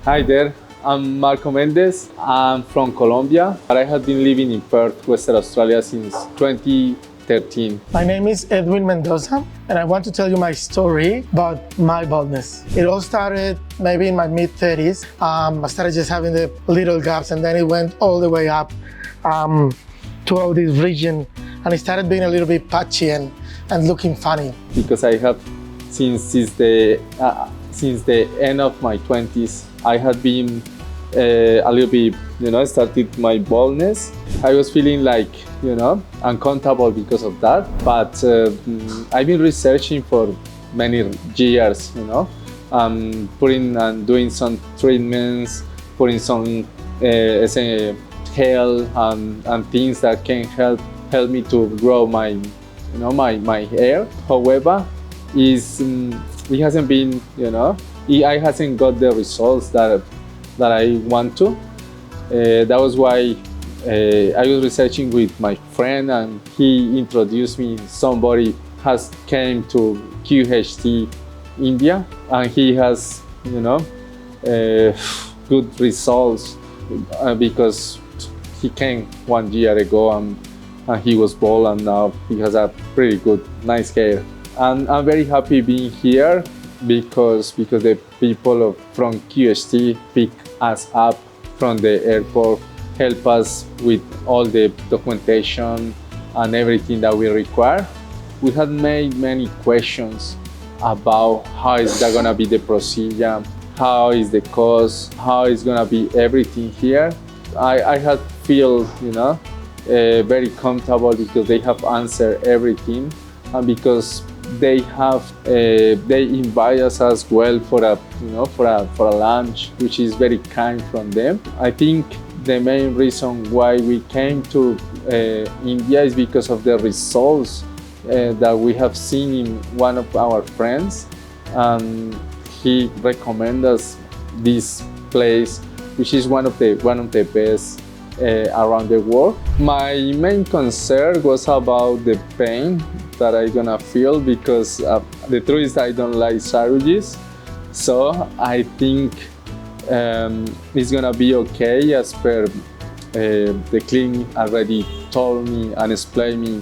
Hi there, I'm Marco Mendes. I'm from Colombia, but I have been living in Perth, Western Australia since 2013. My name is Edwin Mendoza, and I want to tell you my story about my baldness. It all started maybe in my mid-30s. I started just having the little gaps, and then it went all the way up to all this region, and it started being a little bit patchy and looking funny. Because I have, since the end of my 20s, I had been a little bit, started my baldness. I was feeling like, uncomfortable because of that. But I've been researching for many years, putting and doing some treatments, putting some gel and things that can help me to grow my, my hair. However, it hasn't been, I hasn't got the results that I want to. That was why I was researching with my friend, and he introduced me. Somebody has came to QHT India, and he has, good results because he came 1 year ago and he was bald, and now he has a pretty good, nice hair. And I'm very happy being here because the people from QHT pick us up from the airport, help us with all the documentation and everything that we require. We had made many questions about how is that gonna be the procedure, how is the cost, how is gonna be everything here. I had feel, very comfortable because they have answered everything, and because they invite us as well for a lunch, which is very kind from them. I think the main reason why we came to India is because of the results that we have seen in one of our friends, and he recommended us this place, which is one of the best around the world. My main concern was about the pain that I'm gonna feel, because the truth is I don't like surgeries. So I think it's gonna be okay, as per the clinic already told me and explained me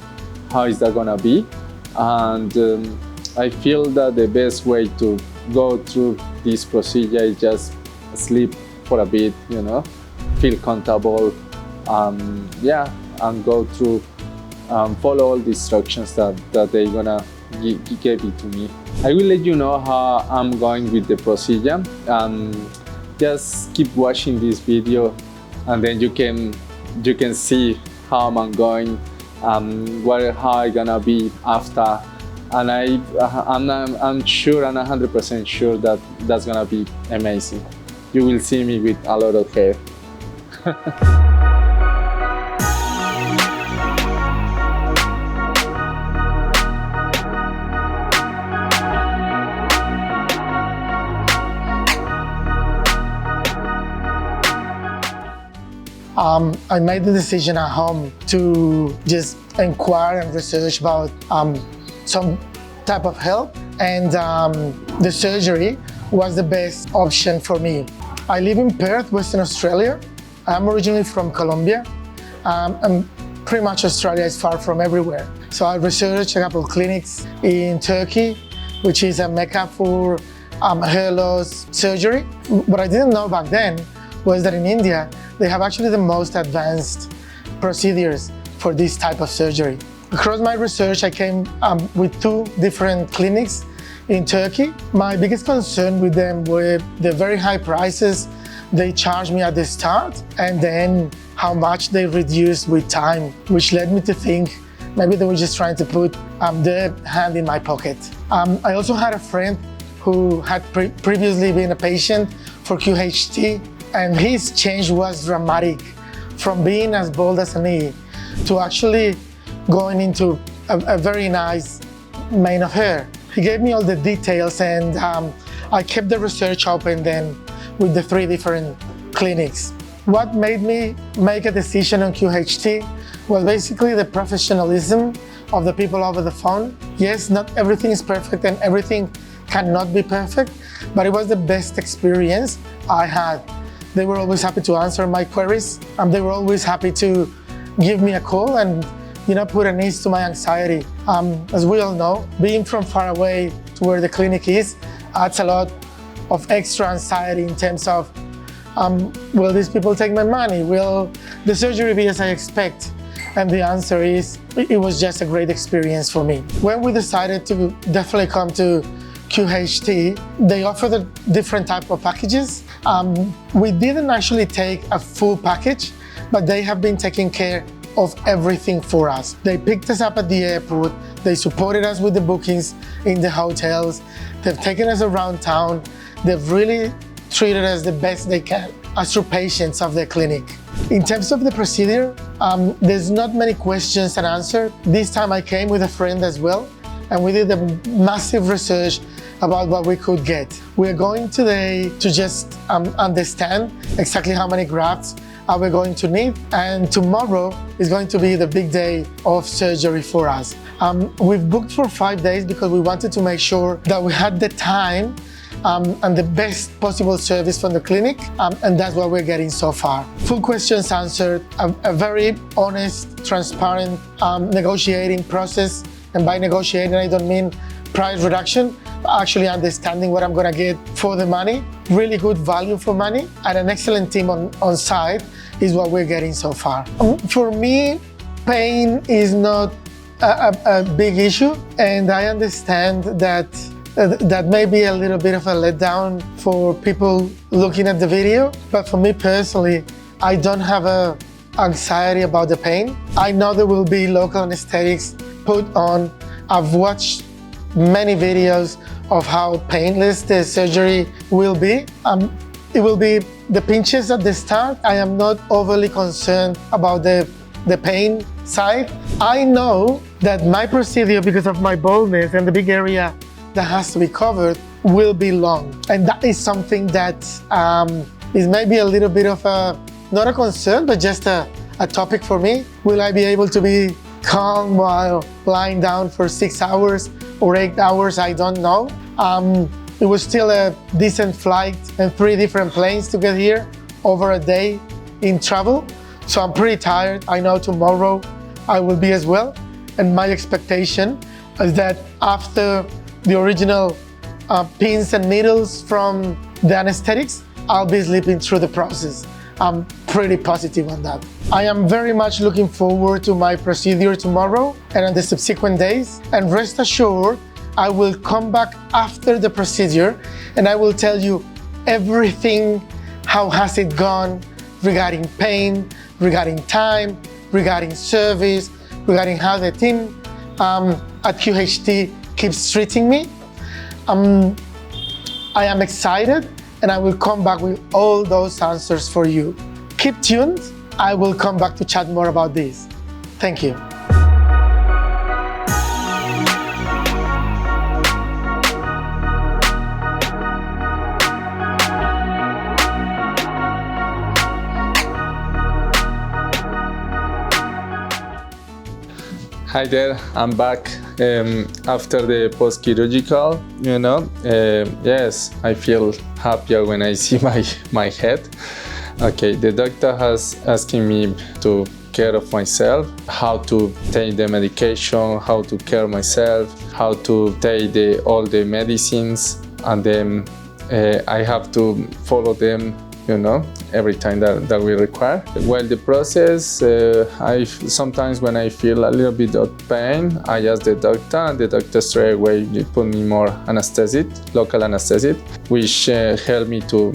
how is that gonna be. And I feel that the best way to go through this procedure is just sleep for a bit, feel comfortable, and go through, follow all the instructions that they're gonna give it to me. I will let you know how I'm going with the procedure. Just keep watching this video, and then you can see how I'm going, how I'm gonna be after. And I'm sure, and 100% sure that that's gonna be amazing. You will see me with a lot of hair. I made the decision at home to just inquire and research about some type of help, and the surgery was the best option for me. I live in Perth, Western Australia. I'm originally from Colombia, and pretty much Australia is far from everywhere. So I researched a couple of clinics in Turkey, which is a mecca for hair loss surgery. What I didn't know back then was that in India, they have actually the most advanced procedures for this type of surgery. Across my research, I came with 2 different clinics in Turkey. My biggest concern with them were the very high prices they charged me at the start, and then how much they reduced with time, which led me to think maybe they were just trying to put their hand in my pocket. I also had a friend who had previously been a patient for QHT, and his change was dramatic, from being as bald as an E to actually going into a very nice mane of hair. He gave me all the details, and I kept the research open then with the 3 different clinics. What made me make a decision on QHT was basically the professionalism of the people over the phone. Yes, not everything is perfect and everything cannot be perfect, but it was the best experience I had. They were always happy to answer my queries, and they were always happy to give me a call and put an ease to my anxiety. As we all know, being from far away to where the clinic is adds a lot of extra anxiety in terms of, will these people take my money? Will the surgery be as I expect? And the answer is, it was just a great experience for me. When we decided to definitely come to QHT, they offered a different type of packages. We didn't actually take a full package, but they have been taking care of everything for us. They picked us up at the airport, they supported us with the bookings in the hotels, they've taken us around town, they've really treated us the best they can as true patients of the clinic. In terms of the procedure, there's not many questions and answers. This time I came with a friend as well, and we did a massive research about what we could get. We're going today to just understand exactly how many grafts are we going to need, and tomorrow is going to be the big day of surgery for us. We've booked for 5 days because we wanted to make sure that we had the time and the best possible service from the clinic, and that's what we're getting so far. Full questions answered, a very honest, transparent negotiating process, and by negotiating I don't mean price reduction, actually understanding what I'm gonna get for the money, really good value for money, and an excellent team on site is what we're getting so far. For me, pain is not a big issue, and I understand that that may be a little bit of a letdown for people looking at the video, but for me personally, I don't have a anxiety about the pain. I know there will be local anesthetics put on. I've watched many videos of how painless the surgery will be. It will be the pinches at the start. I am not overly concerned about the pain side. I know that my procedure, because of my baldness and the big area that has to be covered, will be long. And that is something that is maybe a little bit of not a concern, but just a topic for me. Will I be able to be calm while lying down for 6 hours or 8 hours? I don't know. It was still a decent flight and 3 different planes to get here, over a day in travel. So I'm pretty tired. I know tomorrow I will be as well. And my expectation is that after the original pins and needles from the anesthetics, I'll be sleeping through the process. I'm pretty positive on that. I am very much looking forward to my procedure tomorrow and on the subsequent days. And rest assured, I will come back after the procedure and I will tell you everything, how has it gone regarding pain, regarding time, regarding service, regarding how the team at QHT keeps treating me. I am excited and I will come back with all those answers for you. Keep tuned. I will come back to chat more about this. Thank you. Hi there, I'm back after the post-chirurgical, yes, I feel happier when I see my head. Okay, the doctor has asking me to care of myself, how to take the medication, how to care myself, how to take all the medicines, and then I have to follow them every time that we require. While the process, sometimes when I feel a little bit of pain, I ask the doctor, and the doctor straight away put me more anesthetic, local anesthetic, which helped me to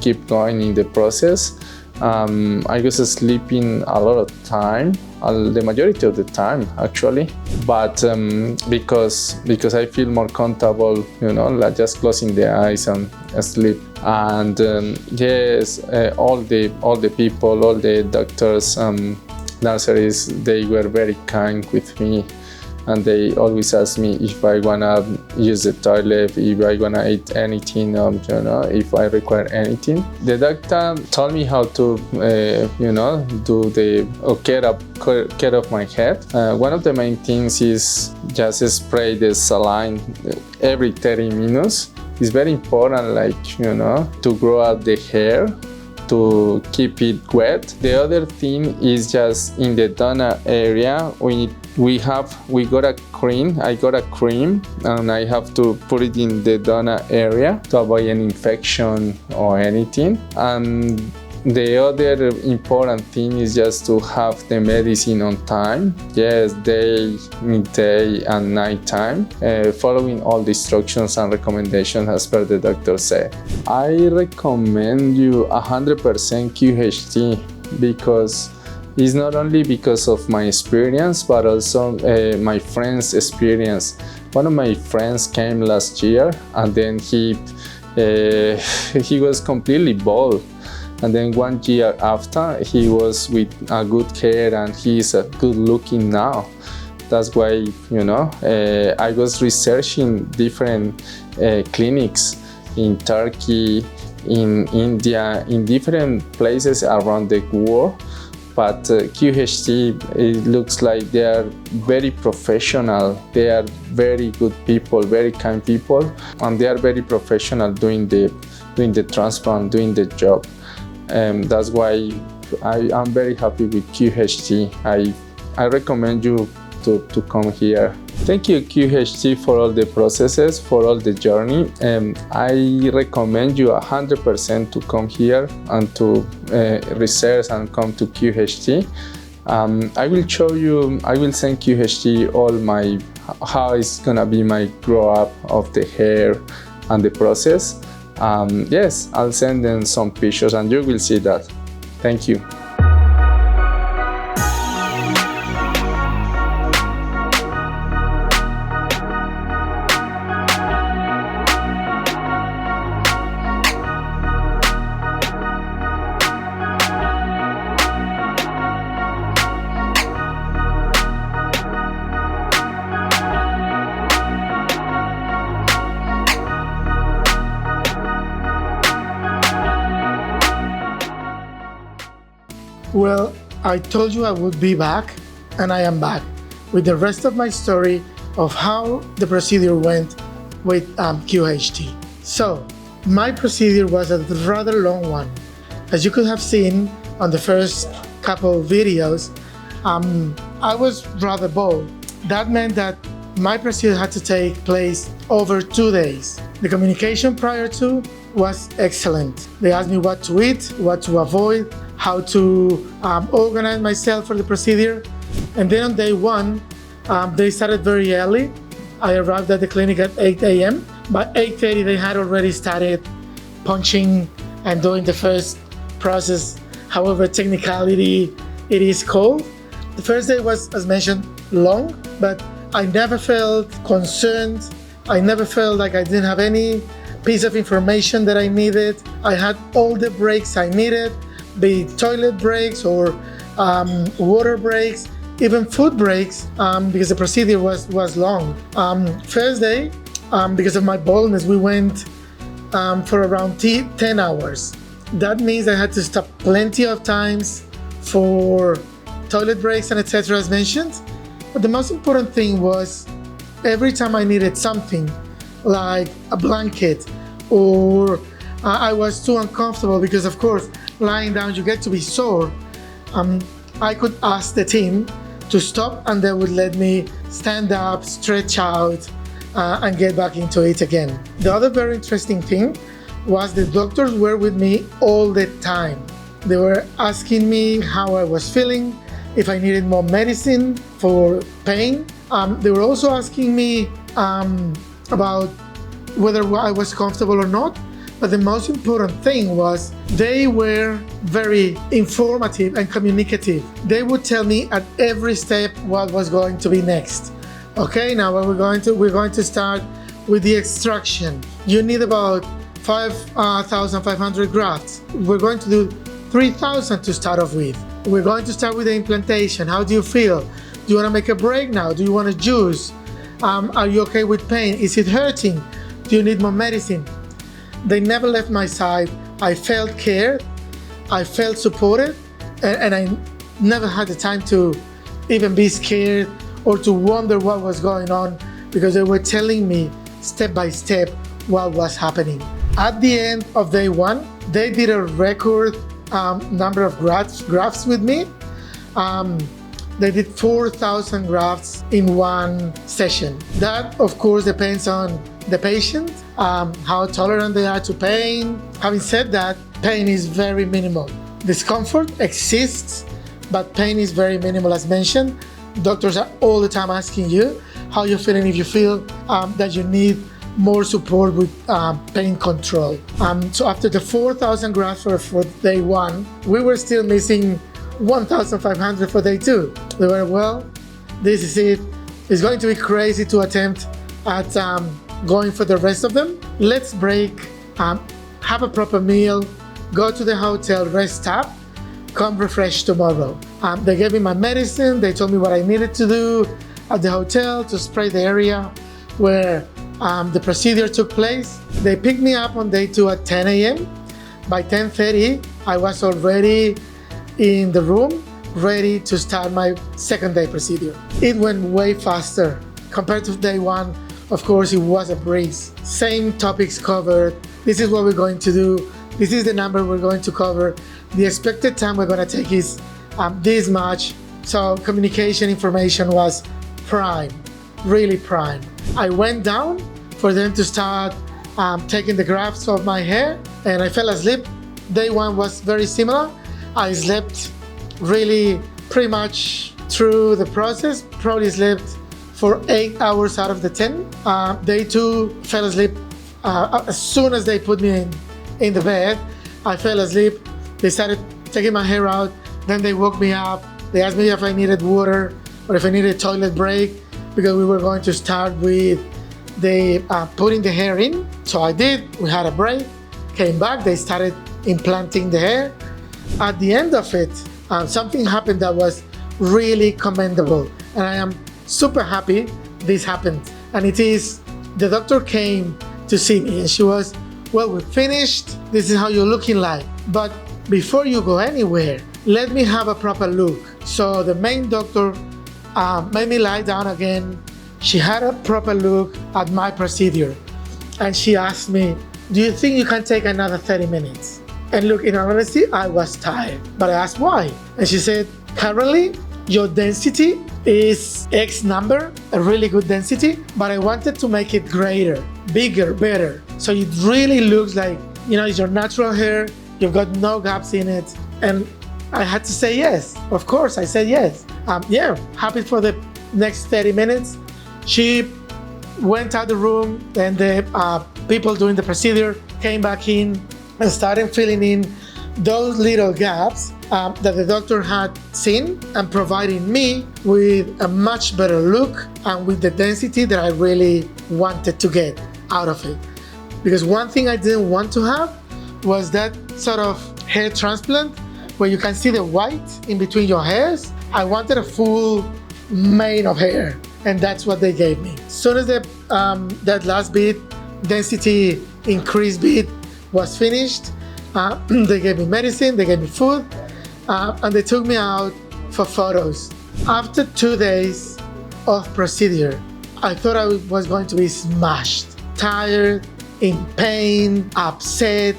keep going in the process. I was sleeping a lot of time, the majority of the time actually, but because I feel more comfortable, like just closing the eyes and sleep. And yes, all the people, all the doctors, nurses, they were very kind with me, and they always ask me if I wanna use the toilet, if I wanna eat anything, if I require anything. The doctor told me how to, do the care of my head. One of the main things is just spray the saline every 30 minutes. it's very important, like, you know, to grow out the hair, to keep it wet. The other thing is just in the donor area, we got a cream. I got a cream, and I have to put it in the donor area to avoid an infection or anything. And the other important thing is just to have the medicine on time. Yes, day, midday, and night time, following all the instructions and recommendations as per the doctor said. I recommend you 100% QHT because it's not only because of my experience, but also my friend's experience. One of my friends came last year, and then he was completely bald. And then 1 year after, he was with a good hair, and he's good looking now. That's why, you know, I was researching different clinics in Turkey, in India, in different places around the world. But QHT, it looks like they are very professional. They are very good people, very kind people, and they are very professional doing the transplant, doing the job. That's why I'm very happy with QHT. I recommend you to come here. Thank you, QHT, for all the processes, for all the journey. I recommend you 100% to come here and to research and come to QHT. I will send QHT all how it's gonna be my grow up of the hair and the process. Yes, I'll send them some pictures and you will see that. Thank you. Well, I told you I would be back, and I am back with the rest of my story of how the procedure went with QHT. So, my procedure was a rather long one. As you could have seen on the first couple videos, I was rather bold. That meant that my procedure had to take place over 2 days. The communication prior to was excellent. They asked me what to eat, what to avoid, how to organize myself for the procedure. And then on day one, they started very early. I arrived at the clinic at 8 a.m. By 8:30, they had already started punching and doing the first process, however technicality it is called. The first day was, as mentioned, long, but I never felt concerned. I never felt like I didn't have any piece of information that I needed. I had all the breaks I needed, be it toilet breaks or water breaks, even food breaks, because the procedure was long. First day, because of my baldness, we went for around 10 hours. That means I had to stop plenty of times for toilet breaks and etc. as mentioned. But the most important thing was every time I needed something like a blanket or I was too uncomfortable because of course lying down you get to be sore, I could ask the team to stop and they would let me stand up, stretch out and get back into it again. The other very interesting thing was the doctors were with me all the time. They were asking me how I was feeling, if I needed more medicine for pain. They were also asking me about whether I was comfortable or not. But the most important thing was they were very informative and communicative. They would tell me at every step what was going to be next. Okay, now we're going to start with the extraction. You need about 5,500 grafts. We're going to do 3,000 to start off with. We're going to start with the implantation. How do you feel? Do you want to make a break now? Do you want to juice? Are you okay with pain? Is it hurting? Do you need more medicine? They never left my side. I felt cared, I felt supported, and I never had the time to even be scared or to wonder what was going on because they were telling me step by step what was happening. At the end of day 1, they did a record number of grafts with me. They did 4,000 grafts in one session. That, of course, depends on the patient, how tolerant they are to pain. Having said that, pain is very minimal. Discomfort exists, but pain is very minimal, as mentioned. Doctors are all the time asking you how you're feeling, if you feel that you need more support with pain control. So after the 4,000 grafts for day 1, we were still missing 1,500 for day 2. They were, well, this is it. It's going to be crazy to attempt at going for the rest of them. Let's break, have a proper meal, go to the hotel, rest up, come refreshed tomorrow. They gave me my medicine. They told me what I needed to do at the hotel to spray the area where the procedure took place. They picked me up on day 2 at 10 a.m. By 10:30, I was already in the room, ready to start my second day procedure. It went way faster. Compared to day 1, of course, it was a breeze. Same topics covered. This is what we're going to do. This is the number we're going to cover. The expected time we're going to take is this much. So communication information was prime, really prime. I went down for them to start taking the grafts of my hair, and I fell asleep. Day 1 was very similar. I slept really pretty much through the process, probably slept for 8 hours out of the 10. Day 2, fell asleep as soon as they put me in the bed. I fell asleep. They started taking my hair out. Then they woke me up. They asked me if I needed water or if I needed a toilet break, because we were going to start with the putting the hair in. So I did. We had a break, came back. They started implanting the hair. At the end of it, something happened that was really commendable, and I am super happy this happened. And it is, the doctor came to see me and she was, well, we're finished. This is how you're looking like. But before you go anywhere, let me have a proper look. So the main doctor made me lie down again. She had a proper look at my procedure. And she asked me, do you think you can take another 30 minutes? And look, in all honesty, I was tired. But I asked why. And she said, currently, your density is X number, a really good density, but I wanted to make it greater, bigger, better. So it really looks like, it's your natural hair, you've got no gaps in it. And I had to say yes. Of course, I said yes. Happy for the next 30 minutes. She went out the room, and the people doing the procedure came back in and started filling in those little gaps that the doctor had seen, and providing me with a much better look and with the density that I really wanted to get out of it. Because one thing I didn't want to have was that sort of hair transplant where you can see the white in between your hairs. I wanted a full mane of hair, and that's what they gave me. As soon as that last bit, density increase bit, was finished, they gave me medicine, they gave me food, and they took me out for photos. After 2 days of procedure, I thought I was going to be smashed, tired, in pain, upset.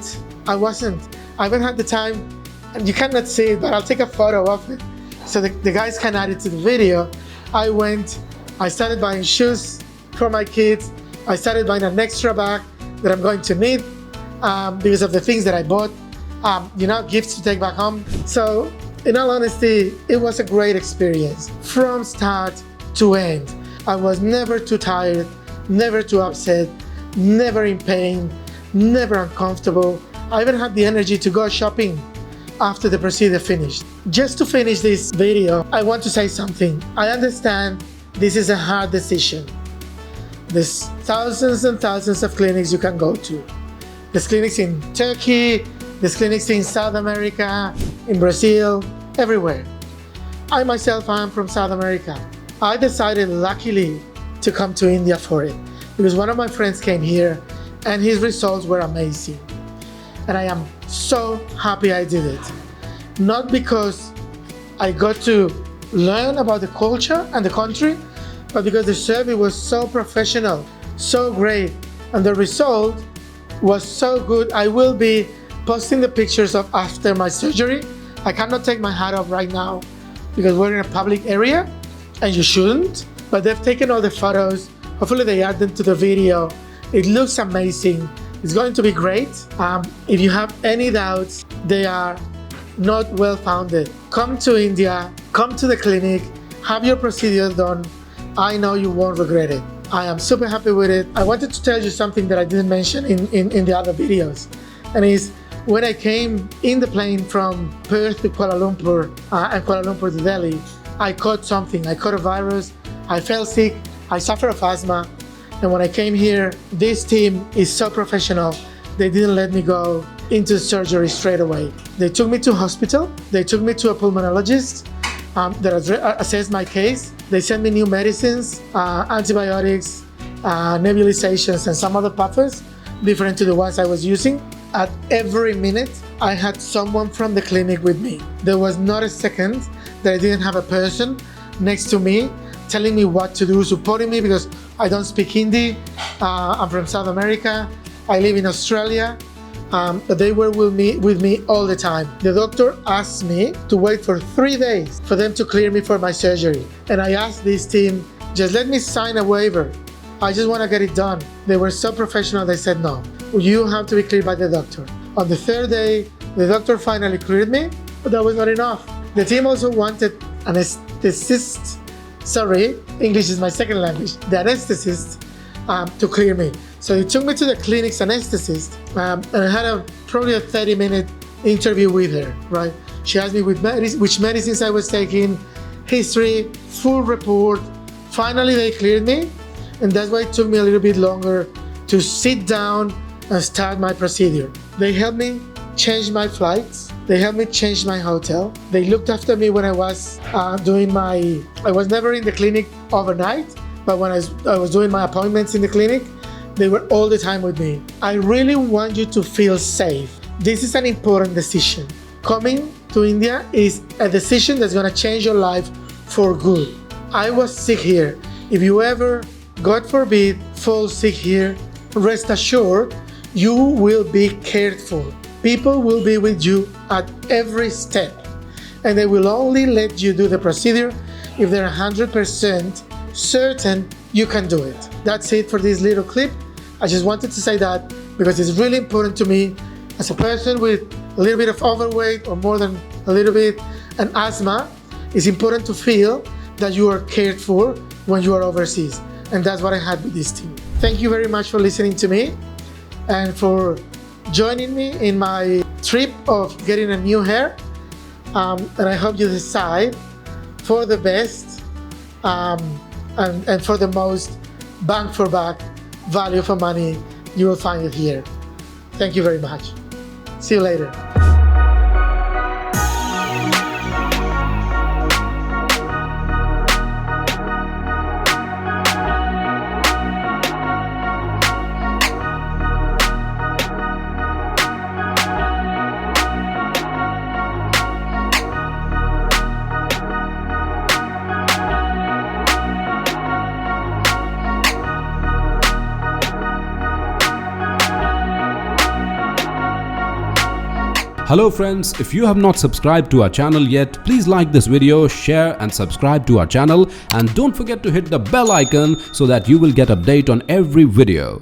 I wasn't. I haven't had the time, and you cannot see it, but I'll take a photo of it so the guys can add it to the video. I started buying shoes for my kids. I started buying an extra bag that I'm going to need because of the things that I bought, gifts to take back home. So in all honesty, it was a great experience from start to end. I was never too tired, never too upset, never in pain, never uncomfortable. I even had the energy to go shopping after the procedure finished. Just to finish this video, I want to say something. I understand this is a hard decision. There's thousands and thousands of clinics you can go to. There's clinics in Turkey, there's clinics in South America, in Brazil, everywhere. I myself am from South America. I decided, luckily, to come to India for it because one of my friends came here and his results were amazing. And I am so happy I did it. Not because I got to learn about the culture and the country, but because the service was so professional, so great. and the result was so good. I will be posting the pictures of after my surgery. I cannot take my hat off right now because we're in a public area and you shouldn't, but they've taken all the photos. Hopefully they add them to the video. It looks amazing. It's going to be great. If you have any doubts, they are not well founded. Come to India, come to the clinic, have your procedure done. I know you won't regret it. I am super happy with it. I wanted to tell you something that I didn't mention in the other videos, and is when I came in the plane from Perth to Kuala Lumpur and Kuala Lumpur to Delhi, I caught something. I caught a virus, I fell sick, I suffer of asthma, and when I came here, this team is so professional. They didn't let me go into surgery straight away. They took me to hospital, they took me to a pulmonologist that assessed my case. They sent me new medicines, antibiotics, nebulizations, and some other puffers, different to the ones I was using. At every minute, I had someone from the clinic with me. There was not a second that I didn't have a person next to me telling me what to do, supporting me, because I don't speak Hindi. I'm from South America. I live in Australia. But they were with me all the time. The doctor asked me to wait for 3 days for them to clear me for my surgery. And I asked this team, just let me sign a waiver. I just want to get it done. They were so professional. They said, no, you have to be cleared by the doctor. On the 3rd day, the doctor finally cleared me, but that was not enough. The team also wanted an anesthetist, sorry, English is my second language, the anesthetist to clear me. So he took me to the clinic's anesthetist, and I had probably a 30-minute interview with her, right? She asked me which medicines I was taking, history, full report. Finally, they cleared me, and that's why it took me a little bit longer to sit down and start my procedure. They helped me change my flights. They helped me change my hotel. They looked after me when I was I was never in the clinic overnight, but when I was doing my appointments in the clinic, they were all the time with me. I really want you to feel safe. This is an important decision. Coming to India is a decision that's gonna change your life for good. I was sick here. If you ever, God forbid, fall sick here, rest assured, you will be cared for. People will be with you at every step, and they will only let you do the procedure if they're 100% certain you can do it. That's it for this little clip. I just wanted to say that because it's really important to me as a person with a little bit of overweight or more than a little bit and asthma. It's important to feel that you are cared for when you are overseas, and that's what I had with this team. Thank you very much for listening to me and for joining me in my trip of getting a new hair, and I hope you decide for the best and for the most bang for buck, value for money. You will find it here. Thank you very much. See you later. Hello friends, if you have not subscribed to our channel yet, please like this video, share and subscribe to our channel, and don't forget to hit the bell icon so that you will get update on every video.